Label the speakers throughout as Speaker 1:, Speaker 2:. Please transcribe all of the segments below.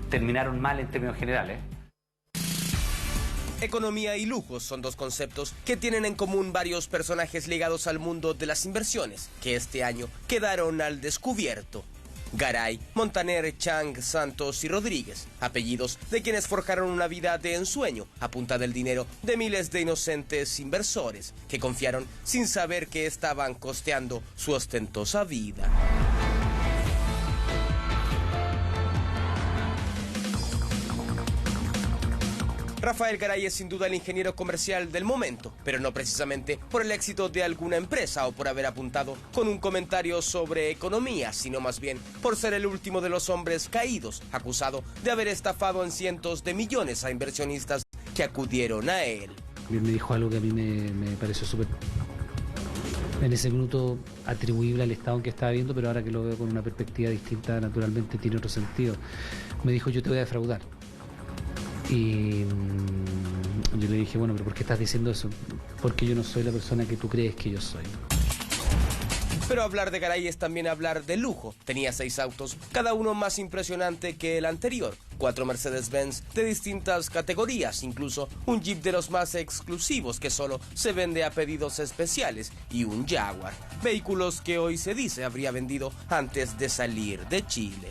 Speaker 1: terminaron mal en términos generales.
Speaker 2: Economía y lujos son dos conceptos que tienen en común varios personajes ligados al mundo de las inversiones, que este año quedaron al descubierto. Garay, Montaner, Chang, Santos y Rodríguez, apellidos de quienes forjaron una vida de ensueño a punta del dinero de miles de inocentes inversores que confiaron sin saber que estaban costeando su ostentosa vida. Rafael Garay es sin duda el ingeniero comercial del momento, pero no precisamente por el éxito de alguna empresa o por haber apuntado con un comentario sobre economía, sino más bien por ser el último de los hombres caídos, acusado de haber estafado en cientos de millones a inversionistas que acudieron a él.
Speaker 3: Me dijo algo que a mí me pareció súper, en ese minuto, atribuible al estado en que estaba viendo, pero ahora que lo veo con una perspectiva distinta, naturalmente tiene otro sentido. Me dijo: yo te voy a defraudar. Y yo le dije: bueno, pero ¿por qué estás diciendo eso? Porque yo no soy la persona que tú crees que yo soy.
Speaker 2: Pero hablar de Garay es también hablar de lujo. Tenía 6 autos, cada uno más impresionante que el anterior. 4 Mercedes-Benz de distintas categorías, incluso un Jeep de los más exclusivos que solo se vende a pedidos especiales y un Jaguar. Vehículos que hoy se dice habría vendido antes de salir de Chile.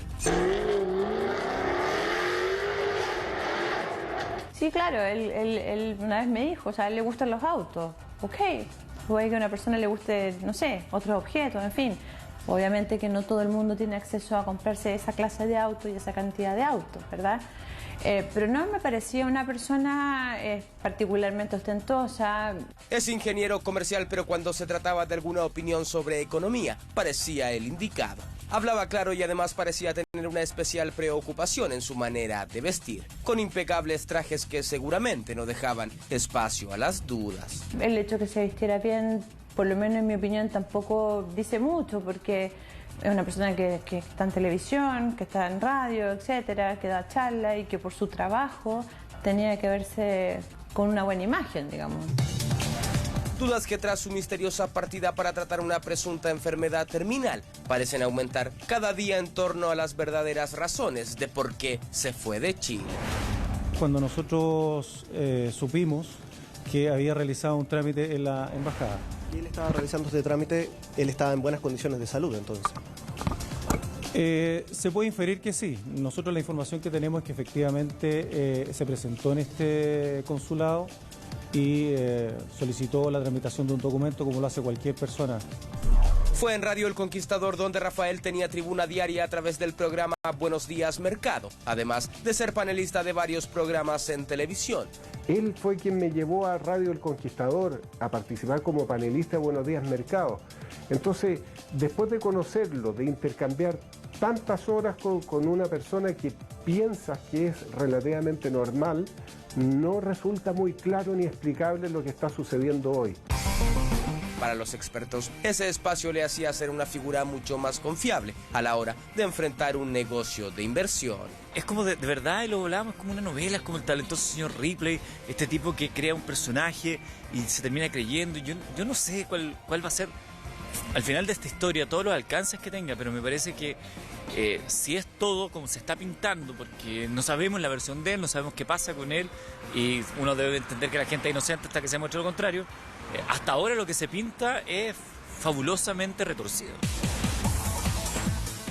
Speaker 4: Sí, claro, él una vez me dijo, o sea, a él le gustan los autos, ok, puede que a una persona le guste, no sé, otros objetos, en fin. Obviamente que no todo el mundo tiene acceso a comprarse esa clase de auto y esa cantidad de autos, ¿verdad? Pero no me parecía una persona particularmente ostentosa.
Speaker 2: Es ingeniero comercial, pero cuando se trataba de alguna opinión sobre economía, parecía el indicado. Hablaba claro y además parecía tener una especial preocupación en su manera de vestir, con impecables trajes que seguramente no dejaban espacio a las dudas.
Speaker 4: El hecho de que se vistiera bien, por lo menos en mi opinión, tampoco dice mucho, porque es una persona que está en televisión, que está en radio, etcétera, que da charla y que por su trabajo tenía que verse con una buena imagen, digamos.
Speaker 2: Dudas que tras su misteriosa partida para tratar una presunta enfermedad terminal parecen aumentar cada día en torno a las verdaderas razones de por qué se fue de Chile.
Speaker 5: Cuando nosotros supimos que había realizado un trámite en la embajada.
Speaker 6: Y él estaba realizando este trámite, él estaba en buenas condiciones de salud entonces.
Speaker 5: Se puede inferir que sí. Nosotros la información que tenemos es que efectivamente se presentó en este consulado y solicitó la tramitación de un documento como lo hace cualquier persona.
Speaker 2: Fue en Radio El Conquistador donde Rafael tenía tribuna diaria a través del programa Buenos Días Mercado, además de ser panelista de varios programas en televisión.
Speaker 7: Él fue quien me llevó a Radio El Conquistador a participar como panelista de Buenos Días Mercado. Entonces, después de conocerlo, de intercambiar tantas horas con una persona que piensas que es relativamente normal, no resulta muy claro ni explicable lo que está sucediendo hoy.
Speaker 2: Para los expertos, ese espacio le hacía ser una figura mucho más confiable a la hora de enfrentar un negocio de inversión.
Speaker 8: Es como de verdad, y lo hablamos como una novela, es como el talentoso señor Ripley, este tipo que crea un personaje y se termina creyendo. Yo no sé cuál va a ser al final de esta historia, todos los alcances que tenga, pero me parece que si es todo como se está pintando, porque no sabemos la versión de él, no sabemos qué pasa con él, y uno debe entender que la gente es inocente hasta que se muestre lo contrario. Hasta ahora lo que se pinta es fabulosamente retorcido.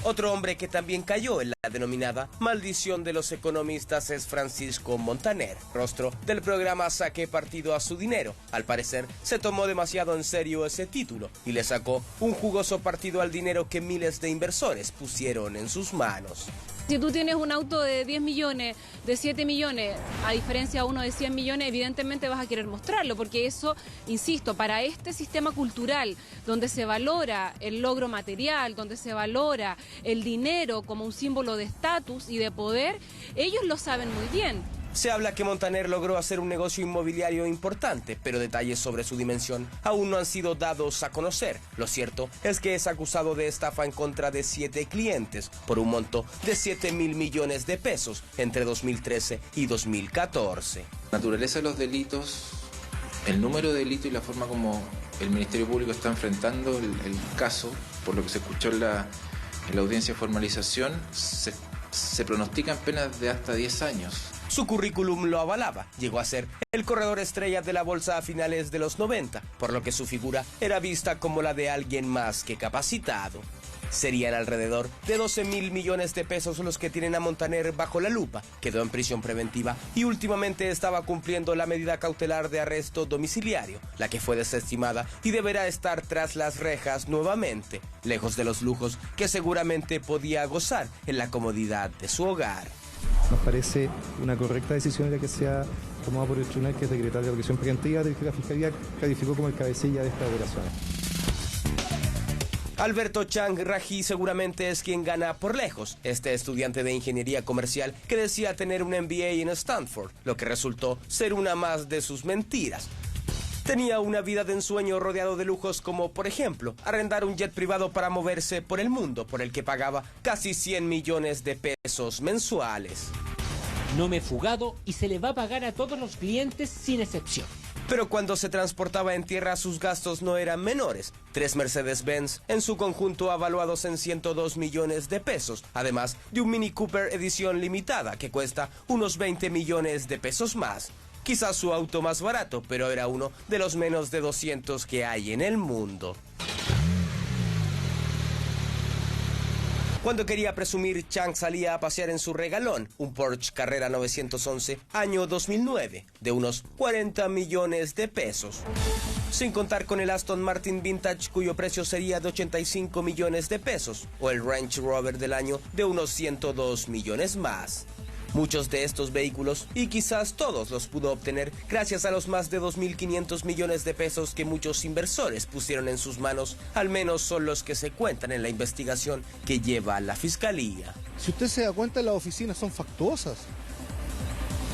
Speaker 2: Otro hombre que también cayó en la denominada maldición de los economistas es Francisco Montaner, rostro del programa Saque Partido a su Dinero. Al parecer, se tomó demasiado en serio ese título y le sacó un jugoso partido al dinero que miles de inversores pusieron en sus manos.
Speaker 9: Si tú tienes un auto de 10 millones, de 7 millones, a diferencia de uno de 100 millones, evidentemente vas a querer mostrarlo, porque eso, insisto, para este sistema cultural, donde se valora el logro material, donde se valora el dinero como un símbolo de estatus y de poder, ellos lo saben muy bien.
Speaker 2: Se habla que Montaner logró hacer un negocio inmobiliario importante, pero detalles sobre su dimensión aún no han sido dados a conocer. Lo cierto es que es acusado de estafa en contra de 7 clientes por un monto de 7.000 millones de pesos entre 2013 y 2014.
Speaker 10: La naturaleza de los delitos, el número de delitos y la forma como el Ministerio Público está enfrentando el caso, por lo que se escuchó en la audiencia de formalización, se Se pronostican penas de hasta 10 años.
Speaker 2: Su currículum lo avalaba. Llegó a ser el corredor estrella de la bolsa a finales de los 90, por lo que su figura era vista como la de alguien más que capacitado. Serían alrededor de 12.000 millones de pesos los que tienen a Montaner bajo la lupa. Quedó en prisión preventiva y últimamente estaba cumpliendo la medida cautelar de arresto domiciliario, la que fue desestimada y deberá estar tras las rejas nuevamente, lejos de los lujos que seguramente podía gozar en la comodidad de su hogar.
Speaker 11: Nos parece una correcta decisión la que se ha tomado por el tribunal, que es decretar la prisión preventiva del que la Fiscalía calificó como el cabecilla de esta operación.
Speaker 2: Alberto Chang Raji seguramente es quien gana por lejos, este estudiante de ingeniería comercial que decía tener un MBA en Stanford, lo que resultó ser una más de sus mentiras. Tenía una vida de ensueño rodeado de lujos como, por ejemplo, arrendar un jet privado para moverse por el mundo, por el que pagaba casi 100 millones de pesos mensuales.
Speaker 12: No me he fugado y se le va a pagar a todos los clientes sin excepción.
Speaker 2: Pero cuando se transportaba en tierra sus gastos no eran menores. 3 Mercedes-Benz en su conjunto avaluados en 102 millones de pesos, además de un Mini Cooper edición limitada que cuesta unos 20 millones de pesos más. Quizás su auto más barato, pero era uno de los menos de 200 que hay en el mundo. Cuando quería presumir, Chang salía a pasear en su regalón, un Porsche Carrera 911, año 2009, de unos 40 millones de pesos. Sin contar con el Aston Martin Vintage, cuyo precio sería de 85 millones de pesos, o el Range Rover del año de unos 102 millones más. Muchos de estos vehículos, y quizás todos, los pudo obtener gracias a los más de 2.500 millones de pesos que muchos inversores pusieron en sus manos, al menos son los que se cuentan en la investigación que lleva la Fiscalía.
Speaker 13: Si usted se da cuenta, las oficinas son factuosas.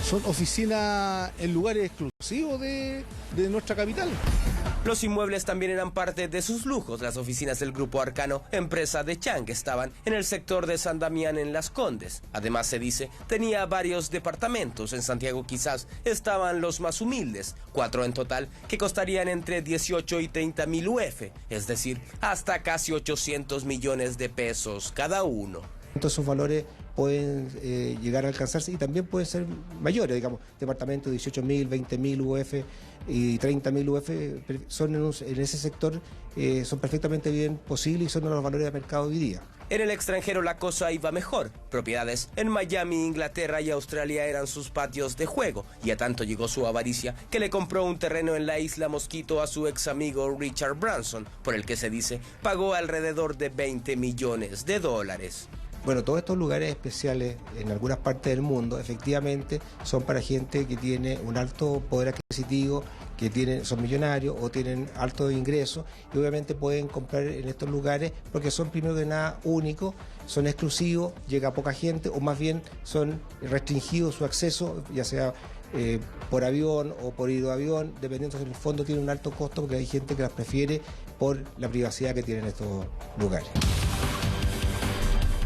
Speaker 13: Son oficinas en lugares exclusivos de nuestra capital.
Speaker 2: Los inmuebles también eran parte de sus lujos. Las oficinas del Grupo Arcano, empresa de Chang, estaban en el sector de San Damián en Las Condes. Además, se dice, tenía varios departamentos. En Santiago quizás estaban los más humildes, 4 en total, que costarían entre 18 y 30 mil UF, es decir, hasta casi 800 millones de pesos cada uno.
Speaker 14: Entonces sus valores pueden llegar a alcanzarse y también pueden ser mayores, digamos, departamentos de 18.000, 20.000 UF y 30.000 UF son en ese sector son perfectamente bien posibles y son los valores de mercado hoy día.
Speaker 2: En el extranjero la cosa iba mejor. Propiedades en Miami, Inglaterra y Australia eran sus patios de juego, y a tanto llegó su avaricia que le compró un terreno en la isla Mosquito a su ex amigo Richard Branson, por el que se dice pagó alrededor de 20 millones de dólares.
Speaker 14: Bueno, todos estos lugares especiales en algunas partes del mundo efectivamente son para gente que tiene un alto poder adquisitivo, que son millonarios o tienen alto ingreso y obviamente pueden comprar en estos lugares porque son primero que nada únicos, son exclusivos, llega poca gente o más bien son restringidos su acceso, ya sea por avión o por hidroavión, dependiendo si en el fondo tiene un alto costo porque hay gente que las prefiere por la privacidad que tienen estos lugares.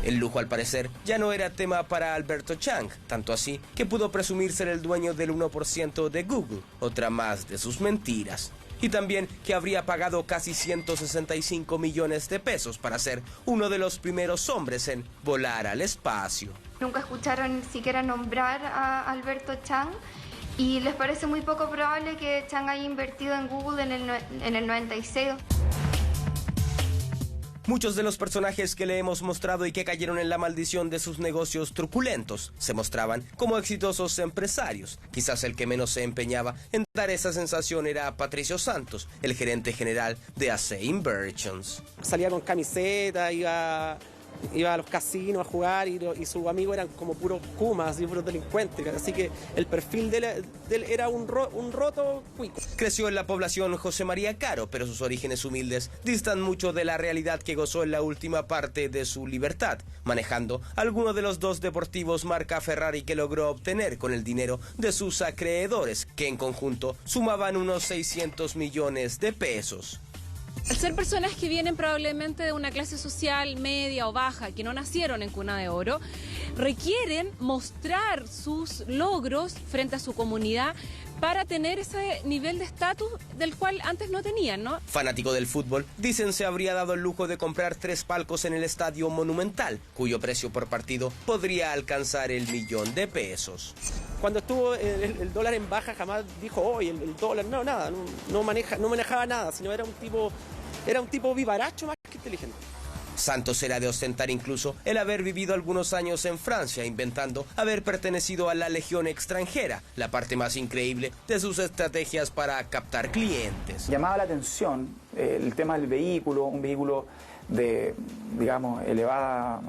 Speaker 2: El lujo, al parecer, ya no era tema para Alberto Chang, tanto así que pudo presumir ser el dueño del 1% de Google, otra más de sus mentiras. Y también que habría pagado casi 165 millones de pesos para ser uno de los primeros hombres en volar al espacio.
Speaker 15: Nunca escucharon ni siquiera nombrar a Alberto Chang y les parece muy poco probable que Chang haya invertido en Google en el 96.
Speaker 2: Muchos de los personajes que le hemos mostrado y que cayeron en la maldición de sus negocios truculentos se mostraban como exitosos empresarios. Quizás el que menos se empeñaba en dar esa sensación era Patricio Santos, el gerente general de AC Inversions.
Speaker 16: Salía con camiseta, iba a los casinos a jugar y sus amigos eran como puros kumas y puros delincuentes, así que el perfil de él era un roto cuico.
Speaker 2: Creció en la población José María Caro, pero sus orígenes humildes distan mucho de la realidad que gozó en la última parte de su libertad, manejando alguno de los 2 deportivos marca Ferrari que logró obtener con el dinero de sus acreedores, que en conjunto sumaban unos 600 millones de pesos.
Speaker 9: Al ser personas que vienen probablemente de una clase social media o baja, que no nacieron en cuna de oro, requieren mostrar sus logros frente a su comunidad para tener ese nivel de estatus del cual antes no tenían, ¿no?
Speaker 2: Fanático del fútbol, dicen se habría dado el lujo de comprar 3 palcos en el Estadio Monumental, cuyo precio por partido podría alcanzar el $1.000.000.
Speaker 16: Cuando estuvo el dólar en baja jamás dijo, hoy el dólar, no, nada, no manejaba nada, sino era un tipo vivaracho más que inteligente.
Speaker 2: Santos era de ostentar incluso el haber vivido algunos años en Francia, inventando haber pertenecido a la Legión extranjera, la parte más increíble de sus estrategias para captar clientes.
Speaker 17: Llamaba la atención el tema del vehículo, un vehículo de, digamos, elevada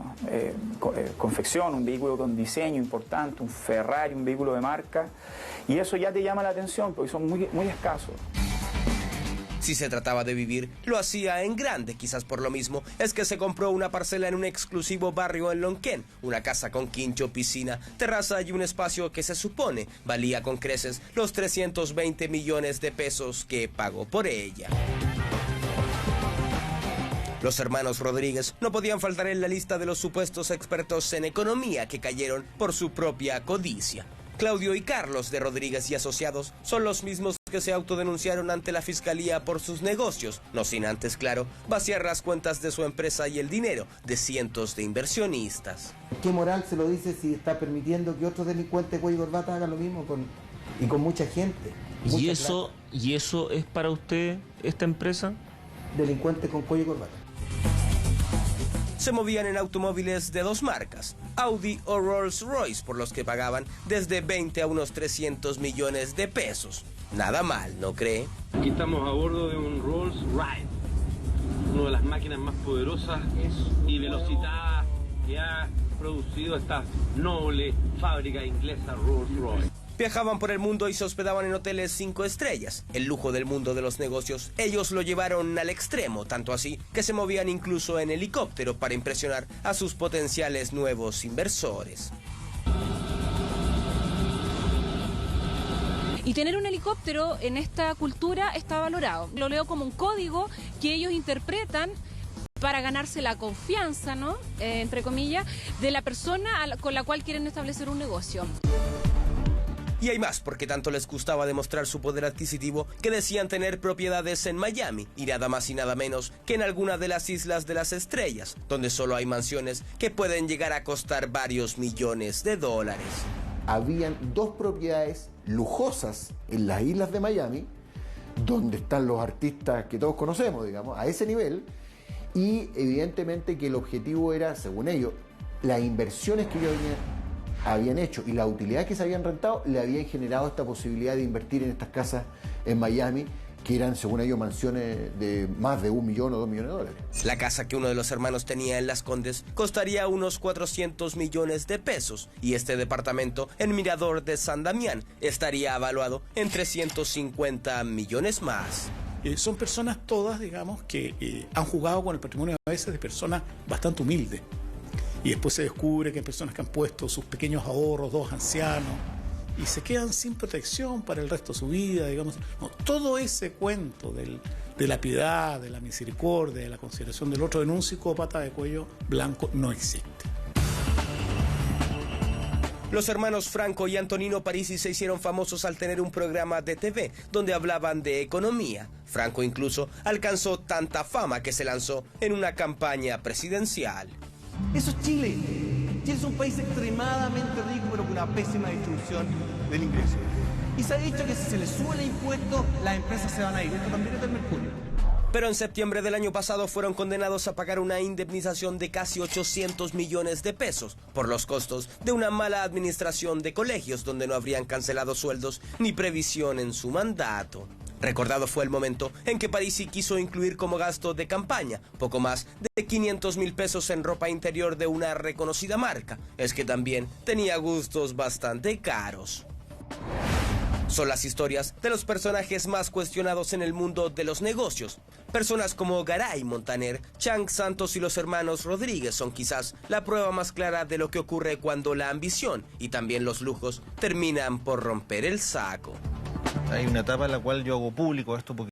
Speaker 17: confección, un vehículo con diseño importante, un Ferrari, un vehículo de marca, y eso ya te llama la atención porque son muy escasos.
Speaker 2: Si se trataba de vivir, lo hacía en grande, quizás por lo mismo es que se compró una parcela en un exclusivo barrio en Lonquén, una casa con quincho, piscina, terraza y un espacio que se supone valía con creces los 320 millones de pesos que pagó por ella. Los hermanos Rodríguez no podían faltar en la lista de los supuestos expertos en economía que cayeron por su propia codicia. Claudio y Carlos de Rodríguez y Asociados son los mismos que se autodenunciaron ante la fiscalía por sus negocios, no sin antes, claro, vaciar las cuentas de su empresa y el dinero de cientos de inversionistas.
Speaker 18: ¿Qué moral se lo dice si está permitiendo que otros delincuentes de cuello y corbata hagan lo mismo con mucha gente?
Speaker 19: ¿Y eso es para usted esta empresa?
Speaker 18: Delincuentes con cuello y corbata.
Speaker 2: Se movían en automóviles de 2 marcas, Audi o Rolls-Royce, por los que pagaban desde 20 a unos 300 millones de pesos. Nada mal, ¿no cree?
Speaker 20: Aquí estamos a bordo de un Rolls-Royce, una de las máquinas más poderosas y velocitadas que ha producido esta noble fábrica inglesa Rolls-Royce.
Speaker 2: Viajaban por el mundo y se hospedaban en hoteles 5 estrellas. El lujo del mundo de los negocios, ellos lo llevaron al extremo, tanto así que se movían incluso en helicóptero para impresionar a sus potenciales nuevos inversores.
Speaker 9: Y tener un helicóptero en esta cultura está valorado. Lo leo como un código que ellos interpretan para ganarse la confianza, ¿no? Entre comillas, de la persona con la cual quieren establecer un negocio.
Speaker 2: Y hay más, porque tanto les gustaba demostrar su poder adquisitivo que decían tener propiedades en Miami y nada más y nada menos que en alguna de las Islas de las Estrellas, donde solo hay mansiones que pueden llegar a costar varios millones de dólares.
Speaker 21: Habían 2 propiedades lujosas en las islas de Miami, donde están los artistas que todos conocemos, digamos, a ese nivel, y evidentemente que el objetivo era, según ellos, las inversiones que ellos habían hecho y la utilidad que se habían rentado le habían generado esta posibilidad de invertir en estas casas en Miami, que eran, según ellos, mansiones de más de 1 millón o 2 millones de dólares.
Speaker 2: La casa que uno de los hermanos tenía en Las Condes costaría unos 400 millones de pesos y este departamento en Mirador de San Damián estaría evaluado en 350 millones más.
Speaker 22: Son personas todas, digamos, que han jugado con el patrimonio a veces de personas bastante humildes. Y después se descubre que hay personas que han puesto sus pequeños ahorros, 2 ancianos, y se quedan sin protección para el resto de su vida, digamos. No, todo ese cuento de la piedad, de la misericordia, de la consideración del otro en un psicópata de cuello blanco no existe.
Speaker 2: Los hermanos Franco y Antonino Parisi se hicieron famosos al tener un programa de TV donde hablaban de economía. Franco incluso alcanzó tanta fama que se lanzó en una campaña presidencial.
Speaker 23: Eso es Chile. Chile es un país extremadamente rico, pero con una pésima distribución del ingreso. Y se ha dicho que si se le sube el impuesto, las empresas se van a ir. Esto también es del Mercurio.
Speaker 2: Pero en septiembre del año pasado fueron condenados a pagar una indemnización de casi 800 millones de pesos por los costos de una mala administración de colegios donde no habrían cancelado sueldos ni previsión en su mandato. Recordado fue el momento en que Parisi quiso incluir como gasto de campaña poco más de 500.000 pesos en ropa interior de una reconocida marca. Es que también tenía gustos bastante caros. Son las historias de los personajes más cuestionados en el mundo de los negocios. Personas como Garay, Montaner, Chang Santos y los hermanos Rodríguez son quizás la prueba más clara de lo que ocurre cuando la ambición y también los lujos terminan por romper el saco.
Speaker 24: Hay una etapa en la cual yo hago público esto porque